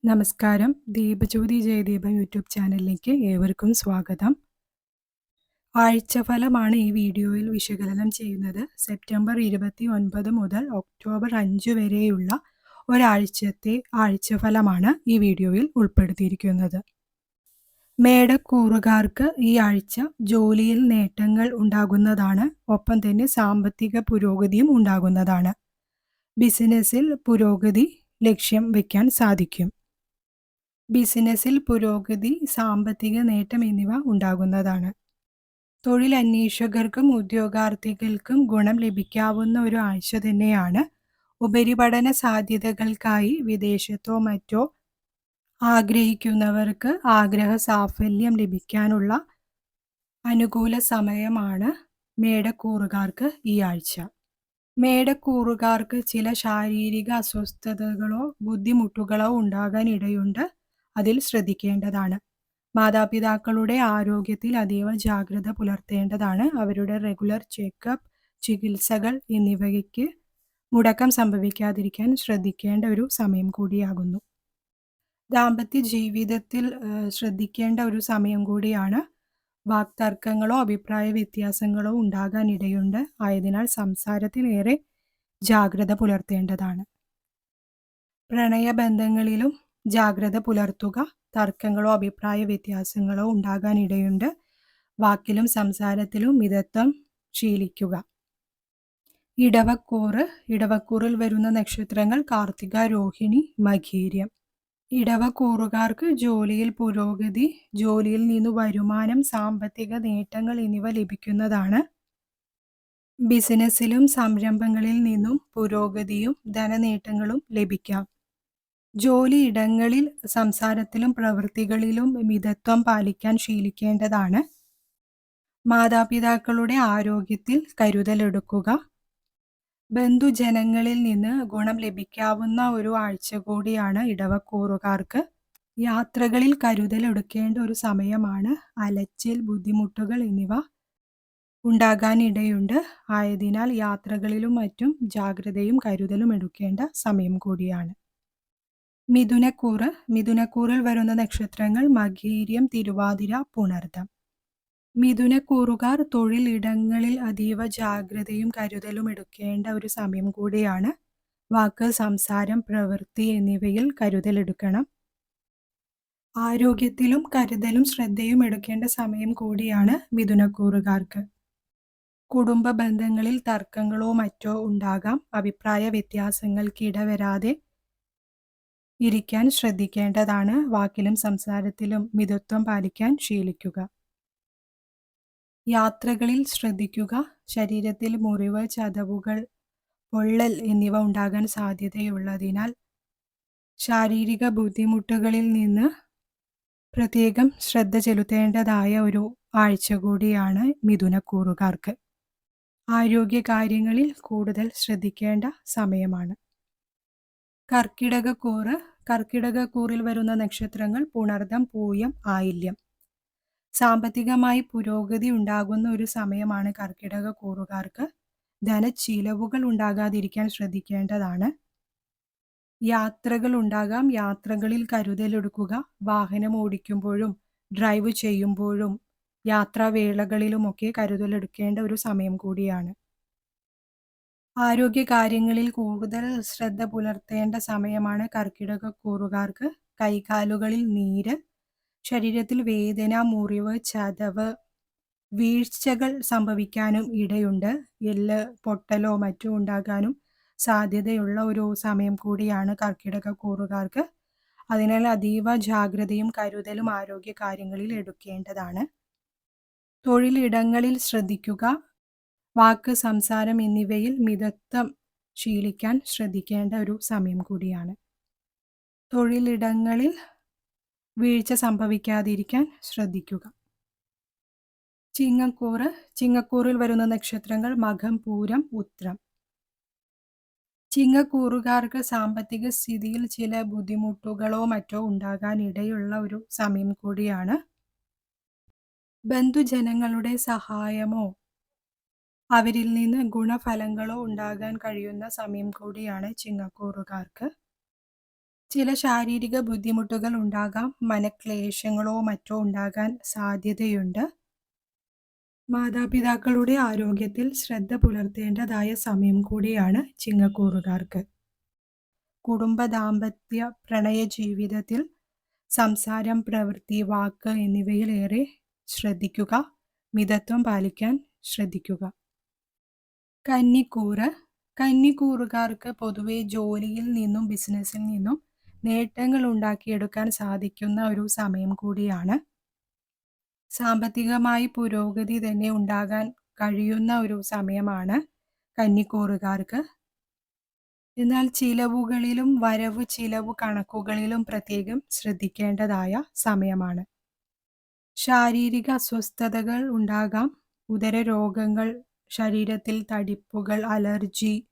നമസ്കാരം. ദീപജ്യോതി ജയദീപ യൂട്യൂബ് ചാനലിലേക്ക് ഏവർക്കും സ്വാഗതം. ആഴ്ചഫലമാണ് ഈ വീഡിയോയിൽ വിശകലനം ചെയ്യുന്നത്. സെപ്റ്റംബർ 29 മുതൽ ഒക്ടോബർ 5 വരെയുള്ള ഒരാഴ്ചത്തെ ആഴ്ചഫലമാണ് ഈ വീഡിയോയിൽ ഉൾപ്പെടുത്തിയിരിക്കുന്നത്. മേടക്കൂറുകാർക്ക് ഈ ആഴ്ച ജോലിയിൽ നേട്ടങ്ങൾ ഉണ്ടാകുന്നതാണ്. ഒപ്പം തന്നെ സാമ്പത്തിക പുരോഗതിയും ഉണ്ടാകുന്നതാണ്. ബിസിനസ്സിൽ പുരോഗതി ലക്ഷ്യം വയ്ക്കാൻ സാധിക്കും. ബിസിനസ്സിൽ പുരോഗതി, സാമ്പത്തിക നേട്ടം എന്നിവ ഉണ്ടാകുന്നതാണ്. തൊഴിലന്വേഷകർക്കും ഉദ്യോഗാർത്ഥികൾക്കും ഗുണം ലഭിക്കാവുന്ന ഒരു ആഴ്ച തന്നെയാണ്. ഉപരിപഠന സാധ്യതകൾക്കായി വിദേശത്തോ മറ്റോ ആഗ്രഹിക്കുന്നവർക്ക് ആഗ്രഹ സാഫല്യം ലഭിക്കാനുള്ള അനുകൂല സമയമാണ് മേടക്കൂറുകാർക്ക് ഈ ആഴ്ച. മേടക്കൂറുകാർക്ക് ചില ശാരീരിക അസ്വസ്ഥതകളോ ബുദ്ധിമുട്ടുകളോ ഉണ്ടാകാൻ ഇടയുണ്ട്. അതിൽ ശ്രദ്ധിക്കേണ്ടതാണ്. മാതാപിതാക്കളുടെ ആരോഗ്യത്തിൽ അതീവ ജാഗ്രത പുലർത്തേണ്ടതാണ്. അവരുടെ റെഗുലർ ചെക്കപ്പ്, ചികിത്സകൾ എന്നിവയ്ക്ക് മുടക്കം സംഭവിക്കാതിരിക്കാൻ ശ്രദ്ധിക്കേണ്ട ഒരു സമയം കൂടിയാകുന്നു. ദാമ്പത്യ ജീവിതത്തിൽ ശ്രദ്ധിക്കേണ്ട ഒരു സമയം കൂടിയാണ്. വാക്തർക്കങ്ങളോ അഭിപ്രായ വ്യത്യാസങ്ങളോ ഉണ്ടാകാൻ ഇടയുണ്ട്. ആയതിനാൽ സംസാരത്തിലേറെ ജാഗ്രത പുലർത്തേണ്ടതാണ്. പ്രണയബന്ധങ്ങളിലും ജാഗ്രത പുലർത്തുക. തർക്കങ്ങളോ അഭിപ്രായ വ്യത്യാസങ്ങളോ ഉണ്ടാകാൻ ഇടയുണ്ട്. വാക്കിലും സംസാരത്തിലും മിതത്വം ശീലിക്കുക. ഇടവക്കൂറിൽ വരുന്ന നക്ഷത്രങ്ങൾ കാർത്തിക, രോഹിണി, മകീരം. ഇടവക്കൂറുകാർക്ക് ജോലിയിൽ പുരോഗതി, ജോലിയിൽ നിന്ന് വരുമാനം, സാമ്പത്തിക നേട്ടങ്ങൾ എന്നിവ ലഭിക്കുന്നതാണ്. ബിസിനസ്സിലും സംരംഭങ്ങളിൽ നിന്നും പുരോഗതിയും ധനനേട്ടങ്ങളും ലഭിക്കാം. ജോലിയിടങ്ങളിൽ സംസാരത്തിലും പ്രവൃത്തികളിലും മിതത്വം പാലിക്കാൻ ശീലിക്കേണ്ടതാണ്. മാതാപിതാക്കളുടെ ആരോഗ്യത്തിൽ കരുതലെടുക്കുക. ബന്ധുജനങ്ങളിൽ നിന്ന് ഗുണം ലഭിക്കാവുന്ന ഒരു ആഴ്ച കൂടിയാണ് ഇടവക്കൂറുകാർക്ക്. യാത്രകളിൽ കരുതലെടുക്കേണ്ട ഒരു സമയമാണ്. അലച്ചിൽ, ബുദ്ധിമുട്ടുകൾ എന്നിവ ഉണ്ടാകാനിടയുണ്ട്. ആയതിനാൽ യാത്രകളിലും മറ്റും ജാഗ്രതയും കരുതലും എടുക്കേണ്ട സമയം കൂടിയാണ്. മിഥുനക്കൂറിൽ വരുന്ന നക്ഷത്രങ്ങൾ മകീരം, തിരുവാതിര, പുണർദം. മിഥുനക്കൂറുകാർ തൊഴിലിടങ്ങളിൽ അതീവ ജാഗ്രതയും കരുതലും എടുക്കേണ്ട ഒരു സമയം കൂടിയാണ്. വാക്ക്, സംസാരം, പ്രവൃത്തി എന്നിവയിൽ കരുതലെടുക്കണം. ആരോഗ്യത്തിലും കരുതലും ശ്രദ്ധയും എടുക്കേണ്ട സമയം കൂടിയാണ് മിഥുനക്കൂറുകാർക്ക്. കുടുംബ ബന്ധങ്ങളിൽ തർക്കങ്ങളോ മറ്റോ ഉണ്ടാകാം. അഭിപ്രായ വ്യത്യാസങ്ങൾക്ക് ഇടവരാതെ ഇരിക്കാൻ ശ്രദ്ധിക്കേണ്ടതാണ്. വാക്കിലും സംസാരത്തിലും മിതത്വം പാലിക്കാൻ ശീലിക്കുക. യാത്രകളിൽ ശ്രദ്ധിക്കുക. ശരീരത്തിൽ മുറിവ്, ചതവുകൾ, പൊള്ളൽ എന്നിവ ഉണ്ടാകാൻ സാധ്യതയുള്ളതിനാൽ ശാരീരിക ബുദ്ധിമുട്ടുകളിൽ നിന്ന് പ്രത്യേകം ശ്രദ്ധ ചെലുത്തേണ്ടതായ ഒരു ആഴ്ച കൂടിയാണ് മിഥുനക്കൂറുകാർക്ക്. ആരോഗ്യകാര്യങ്ങളിൽ കൂടുതൽ ശ്രദ്ധിക്കേണ്ട സമയമാണ്. കർക്കിടകക്കൂറിൽ വരുന്ന നക്ഷത്രങ്ങൾ പുണർദം, പൂയം, ആയില്യം. സാമ്പത്തികമായി പുരോഗതി ഉണ്ടാകുന്ന ഒരു സമയമാണ് കർക്കിടകക്കൂറുകാർക്ക്. ധനച്ചിലവുകൾ ഉണ്ടാകാതിരിക്കാൻ ശ്രദ്ധിക്കേണ്ടതാണ്. യാത്രകൾ ഉണ്ടാകാം. യാത്രകളിൽ കരുതലെടുക്കുക. വാഹനം ഓടിക്കുമ്പോഴും ഡ്രൈവ് ചെയ്യുമ്പോഴും യാത്രാവേളകളിലുമൊക്കെ കരുതലെടുക്കേണ്ട ഒരു സമയം കൂടിയാണ്. ആരോഗ്യകാര്യങ്ങളിൽ കൂടുതൽ ശ്രദ്ധ പുലർത്തേണ്ട സമയമാണ് കർക്കിടകക്കൂറുകാർക്ക്. കൈകാലുകളിൽ നീര്, ശരീരത്തിൽ വേദന, മുറിവ്, ചതവ്, വീഴ്ചകൾ സംഭവിക്കാനും ഇടയുണ്ട്. എല്ല് പൊട്ടലോ മറ്റോ ഉണ്ടാകാനും സാധ്യതയുള്ള ഒരു സമയം കൂടിയാണ് കർക്കിടകക്കൂറുകാർക്ക്. അതിനാൽ അതീവ ജാഗ്രതയും കരുതലും ആരോഗ്യകാര്യങ്ങളിൽ എടുക്കേണ്ടതാണ്. തൊഴിലിടങ്ങളിൽ ശ്രദ്ധിക്കുക. വാക്ക്, സംസാരം എന്നിവയിൽ മിതത്വം ശീലിക്കാൻ ശ്രദ്ധിക്കേണ്ട ഒരു സമയം കൂടിയാണ്. തൊഴിലിടങ്ങളിൽ വീഴ്ച സംഭവിക്കാതിരിക്കാൻ ശ്രദ്ധിക്കുക. ചിങ്ങക്കൂറിൽ വരുന്ന നക്ഷത്രങ്ങൾ മകം, പൂരം, ഉത്രം. ചിങ്ങക്കൂറുകാർക്ക് സാമ്പത്തിക സ്ഥിതിയിൽ ചില ബുദ്ധിമുട്ടുകളോ മറ്റോ ഉണ്ടാകാൻ ഇടയുള്ള ഒരു സമയം കൂടിയാണ്. ബന്ധുജനങ്ങളുടെ സഹായമോ അവരിൽ നിന്ന് ഗുണഫലങ്ങളോ ഉണ്ടാകാൻ കഴിയുന്ന സമയം കൂടിയാണ് ചിങ്ങക്കൂറുകാർക്ക്. ചില ശാരീരിക ബുദ്ധിമുട്ടുകൾ ഉണ്ടാകാം. മനക്ലേശങ്ങളോ മറ്റോ ഉണ്ടാകാൻ സാധ്യതയുണ്ട്. മാതാപിതാക്കളുടെ ആരോഗ്യത്തിൽ ശ്രദ്ധ പുലർത്തേണ്ടതായ സമയം കൂടിയാണ് ചിങ്ങക്കൂറുകാർക്ക്. കുടുംബ ദാമ്പത്യ പ്രണയ ജീവിതത്തിൽ സംസാരം, പ്രവൃത്തി, വാക്ക് എന്നിവയിൽ ഏറെ ശ്രദ്ധിക്കുക. മിതത്വം പാലിക്കാൻ ശ്രദ്ധിക്കുക. കന്നിക്കൂറ്. കന്നിക്കൂറുകാർക്ക് പൊതുവെ ജോലിയിൽ നിന്നും ബിസിനസ്സിൽ നിന്നും നേട്ടങ്ങൾ ഉണ്ടാക്കിയെടുക്കാൻ സാധിക്കുന്ന ഒരു സമയം കൂടിയാണ്. സാമ്പത്തികമായി പുരോഗതി തന്നെ ഉണ്ടാകാൻ കഴിയുന്ന ഒരു സമയമാണ് കന്നിക്കൂറുകാർക്ക്. എന്നാൽ ചിലവുകളിലും വരവ് ചിലവ് കണക്കുകളിലും പ്രത്യേകം ശ്രദ്ധിക്കേണ്ടതായ സമയമാണ്. ശാരീരിക അസ്വസ്ഥതകൾ ഉണ്ടാകാം. ഉദരരോഗങ്ങൾ, ശരീരത്തിൽ തടിപ്പുകൾ, അലർജി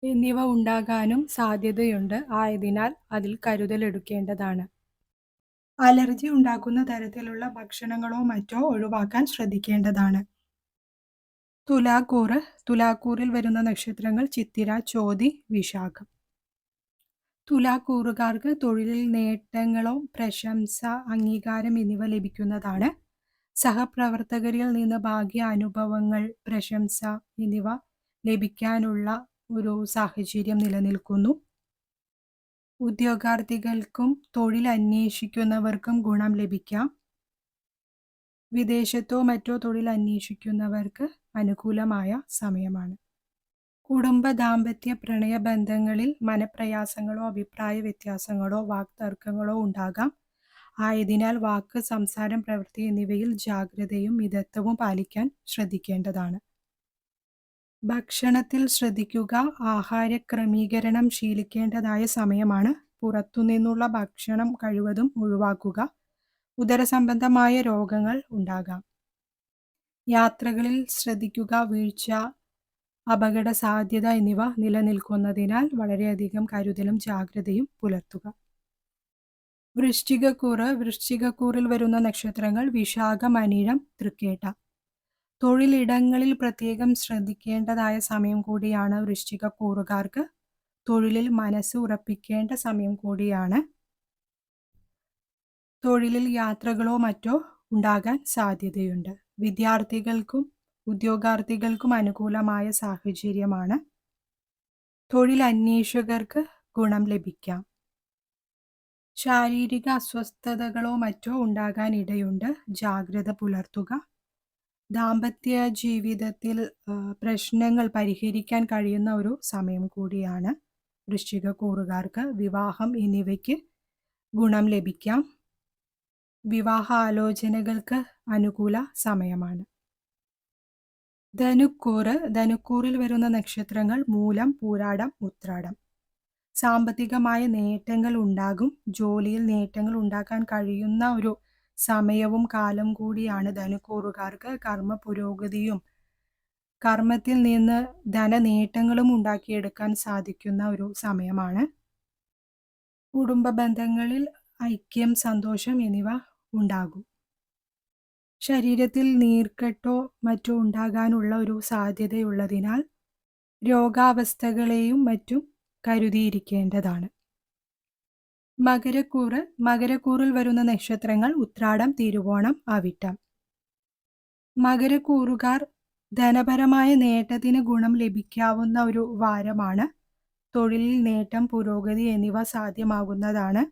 എന്നിവ ഉണ്ടാകാനും സാധ്യതയുണ്ട്. ആയതിനാൽ അതിൽ കരുതലെടുക്കേണ്ടതാണ്. അലർജി ഉണ്ടാക്കുന്ന തരത്തിലുള്ള ഭക്ഷണങ്ങളോ മറ്റോ ഒഴിവാക്കാൻ ശ്രദ്ധിക്കേണ്ടതാണ്. തുലാക്കൂറ്. തുലാക്കൂറിൽ വരുന്ന നക്ഷത്രങ്ങൾ ചിത്തിര, ചോതി, വിശാഖം. തുലാക്കൂറുകാർക്ക് തൊഴിലിൽ നേട്ടങ്ങളോ പ്രശംസ, അംഗീകാരം എന്നിവ ലഭിക്കുന്നതാണ്. സഹപ്രവർത്തകരിൽ നിന്ന് ഭാഗ്യ അനുഭവങ്ങൾ, പ്രശംസ എന്നിവ ലഭിക്കാനുള്ള ഒരു സാഹചര്യം നിലനിൽക്കുന്നു. ഉദ്യോഗാർത്ഥികൾക്കും തൊഴിൽ അന്വേഷിക്കുന്നവർക്കും ഗുണം ലഭിക്കാം. വിദേശത്തോ മറ്റോ തൊഴിൽ അന്വേഷിക്കുന്നവർക്ക് അനുകൂലമായ സമയമാണ്. കുടുംബ ദാമ്പത്യ പ്രണയ ബന്ധങ്ങളിൽ മനപ്രയാസങ്ങളോ അഭിപ്രായ വ്യത്യാസങ്ങളോ വാക്തർക്കങ്ങളോ ഉണ്ടാകാം. ആയതിനാൽ വാക്ക്, സംസാരം, പ്രവൃത്തി എന്നിവയിൽ ജാഗ്രതയും മിതത്വവും പാലിക്കാൻ ശ്രദ്ധിക്കേണ്ടതാണ്. ഭക്ഷണത്തിൽ ശ്രദ്ധിക്കുക. ആഹാര ക്രമീകരണം ശീലിക്കേണ്ടതായ സമയമാണ്. പുറത്തുനിന്നുള്ള ഭക്ഷണം കഴിവതും ഒഴിവാക്കുക. ഉദരസംബന്ധമായ രോഗങ്ങൾ ഉണ്ടാകാം. യാത്രകളിൽ ശ്രദ്ധിക്കുക. വീഴ്ച, അപകട സാധ്യത എന്നിവ നിലനിൽക്കുന്നതിനാൽ വളരെയധികം കരുതലും ജാഗ്രതയും പുലർത്തുക. വൃശ്ചികക്കൂറ്. വൃശ്ചികക്കൂറിൽ വരുന്ന നക്ഷത്രങ്ങൾ വിശാഖം, അനിഴം, തൃക്കേട്ട. തൊഴിലിടങ്ങളിൽ പ്രത്യേകം ശ്രദ്ധിക്കേണ്ടതായ സമയം കൂടിയാണ് വൃശ്ചികക്കൂറുകാർക്ക്. തൊഴിലിൽ മനസ്സ് ഉറപ്പിക്കേണ്ട സമയം കൂടിയാണ്. തൊഴിലിൽ യാത്രകളോ മറ്റോ ഉണ്ടാകാൻ സാധ്യതയുണ്ട്. വിദ്യാർത്ഥികൾക്കും ഉദ്യോഗാർത്ഥികൾക്കും അനുകൂലമായ സാഹചര്യമാണ്. തൊഴിൽ അന്വേഷകർക്ക് ഗുണം ലഭിക്കാം. ശാരീരിക അസ്വസ്ഥതകളോ മറ്റോ ഉണ്ടാകാൻ ഇടയുണ്ട്. ജാഗ്രത പുലർത്തുക. ദാമ്പത്യ ജീവിതത്തിൽ പ്രശ്നങ്ങൾ പരിഹരിക്കാൻ കഴിയുന്ന ഒരു സമയം കൂടിയാണ് വൃശ്ചികക്കൂറുകാർക്ക്. വിവാഹം എന്നിവയ്ക്ക് ഗുണം ലഭിക്കാം. വിവാഹ ആലോചനകൾക്ക് അനുകൂല സമയമാണ്. ധനുക്കൂറ്. ധനുക്കൂറിൽ വരുന്ന നക്ഷത്രങ്ങൾ മൂലം, പൂരാടം, ഉത്രാടം. സാമ്പത്തികമായ നേട്ടങ്ങൾ ഉണ്ടാകും. ജോലിയിൽ നേട്ടങ്ങൾ ഉണ്ടാക്കാൻ കഴിയുന്ന ഒരു സമയവും കാലം കൂടിയാണ് ധനുക്കൂറുകാർക്ക്. കർമ്മ പുരോഗതിയും കർമ്മത്തിൽ നിന്ന് ധനനേട്ടങ്ങളും ഉണ്ടാക്കിയെടുക്കാൻ സാധിക്കുന്ന ഒരു സമയമാണ്. കുടുംബ ബന്ധങ്ങളിൽ ഐക്യം, സന്തോഷം എന്നിവ ഉണ്ടാകും. ശരീരത്തിൽ നീർക്കെട്ടോ മറ്റോ ഉണ്ടാകാനുള്ള ഒരു സാധ്യതയുള്ളതിനാൽ രോഗാവസ്ഥകളെയും മറ്റും കരുതിയിരിക്കേണ്ടതാണ്. മകരക്കൂറ്. മകരക്കൂറിൽ വരുന്ന നക്ഷത്രങ്ങൾ ഉത്രാടം, തിരുവോണം, അവിട്ടം. മകരക്കൂറുകാർ ധനപരമായ നേട്ടത്തിന് ഗുണം ലഭിക്കാവുന്ന ഒരു വാരമാണ്. തൊഴിലിൽ നേട്ടം, പുരോഗതി എന്നിവ സാധ്യമാകുന്നതാണ്.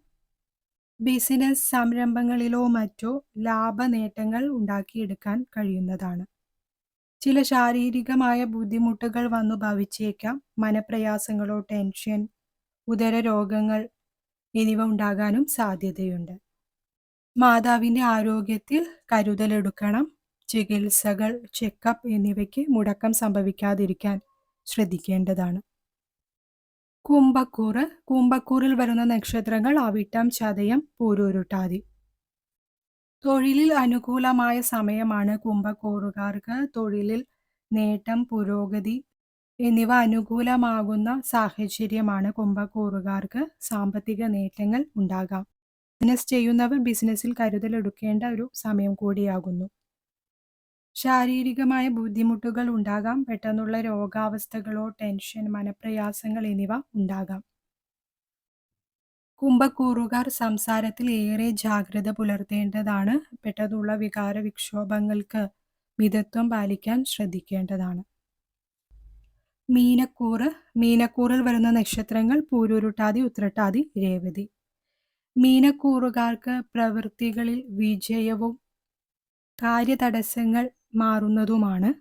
ബിസിനസ് സംരംഭങ്ങളിലോ മറ്റോ ലാഭ നേട്ടങ്ങൾ ഉണ്ടാക്കിയെടുക്കാൻ കഴിയുന്നതാണ്. ചില ശാരീരികമായ ബുദ്ധിമുട്ടുകൾ വന്നു ഭവിച്ചേക്കാം. മനപ്രയാസങ്ങളോ ടെൻഷൻ, ഉദര രോഗങ്ങൾ എന്നിവ ഉണ്ടാകാനും സാധ്യതയുണ്ട്. മാതാവിൻ്റെ ആരോഗ്യത്തിൽ കരുതലെടുക്കണം. ചികിത്സകൾ, ചെക്കപ്പ് എന്നിവയ്ക്ക് മുടക്കം സംഭവിക്കാതിരിക്കാൻ ശ്രദ്ധിക്കേണ്ടതാണ്. കുംഭക്കൂറ്. കുംഭക്കൂറിൽ വരുന്ന നക്ഷത്രങ്ങൾ അവിട്ടം, ചതയം, പൂരുരുട്ടാതി. തൊഴിലിൽ അനുകൂലമായ സമയമാണ് കുംഭക്കൂറുകാർക്ക്. തൊഴിലിൽ നേട്ടം, പുരോഗതി എന്നിവ അനുകൂലമാകുന്ന സാഹചര്യമാണ് കുംഭക്കൂറുകാർക്ക്. സാമ്പത്തിക നേട്ടങ്ങൾ ഉണ്ടാകാം. ബിസിനസ് ചെയ്യുന്നവർ ബിസിനസ്സിൽ കരുതലെടുക്കേണ്ട ഒരു സമയം കൂടിയാകുന്നു. ശാരീരികമായ ബുദ്ധിമുട്ടുകൾ ഉണ്ടാകാം. പെട്ടെന്നുള്ള രോഗാവസ്ഥകളോ ടെൻഷൻ, മനപ്രയാസങ്ങൾ എന്നിവ ഉണ്ടാകാം. കുംഭക്കൂറുകാർ സംസാരത്തിൽ ഏറെ ജാഗ്രത പുലർത്തേണ്ടതാണ്. പെട്ടെന്നുള്ള വികാര വിക്ഷോഭങ്ങൾക്ക് മിതത്വം പാലിക്കാൻ ശ്രദ്ധിക്കേണ്ടതാണ്. മീനക്കൂറിൽ വരുന്ന നക്ഷത്രങ്ങൾ പൂരുരുട്ടാതി, ഉത്രട്ടാതി, രേവതി. മീനക്കൂറുകാർക്ക് പ്രവൃത്തികളിൽ വിജയവും കാര്യതടസ്സങ്ങൾ മാറുന്നതുമാണ്.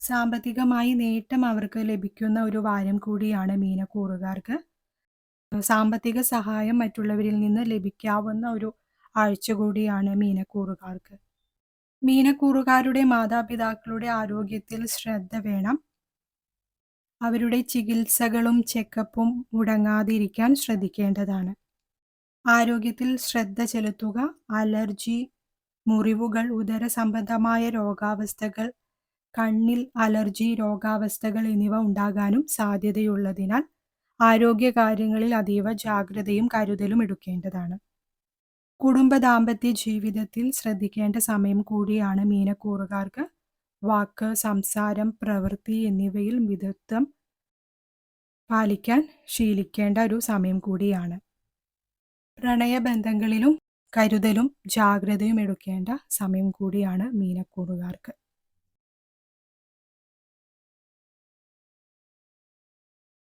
സാമ്പത്തികമായി നേട്ടം അവർക്ക് ലഭിക്കുന്ന ഒരു വാരം കൂടിയാണ് മീനക്കൂറുകാർക്ക്. സാമ്പത്തിക സഹായം മറ്റുള്ളവരിൽ നിന്ന് ലഭിക്കാവുന്ന ഒരു ആഴ്ച കൂടിയാണ് മീനക്കൂറുകാർക്ക്. മീനക്കൂറുകാരുടെ മാതാപിതാക്കളുടെ ആരോഗ്യത്തിൽ ശ്രദ്ധ വേണം. അവരുടെ ചികിത്സകളും ചെക്കപ്പും മുടങ്ങാതിരിക്കാൻ ശ്രദ്ധിക്കേണ്ടതാണ്. ആരോഗ്യത്തിൽ ശ്രദ്ധ ചെലുത്തുക. അലർജി, മുറിവുകൾ, ഉദര സംബന്ധമായ രോഗാവസ്ഥകൾ, കണ്ണിൽ അലർജി രോഗാവസ്ഥകൾ എന്നിവ ഉണ്ടാകാനും സാധ്യതയുള്ളതിനാൽ ആരോഗ്യകാര്യങ്ങളിൽ അതീവ ജാഗ്രതയും കരുതലും എടുക്കേണ്ടതാണ്. കുടുംബ ദാമ്പത്യ ജീവിതത്തിൽ ശ്രദ്ധിക്കേണ്ട സമയം കൂടിയാണ് മീനക്കൂറുകാർക്ക്. വാക്ക്, സംസാരം, പ്രവൃത്തി എന്നിവയിൽ മിതത്വം പാലിക്കാൻ ശീലിക്കേണ്ട ഒരു സമയം കൂടിയാണ്. പ്രണയബന്ധങ്ങളിലും കരുതലും ജാഗ്രതയും എടുക്കേണ്ട സമയം കൂടിയാണ് മീനക്കൂറുകാർക്ക്.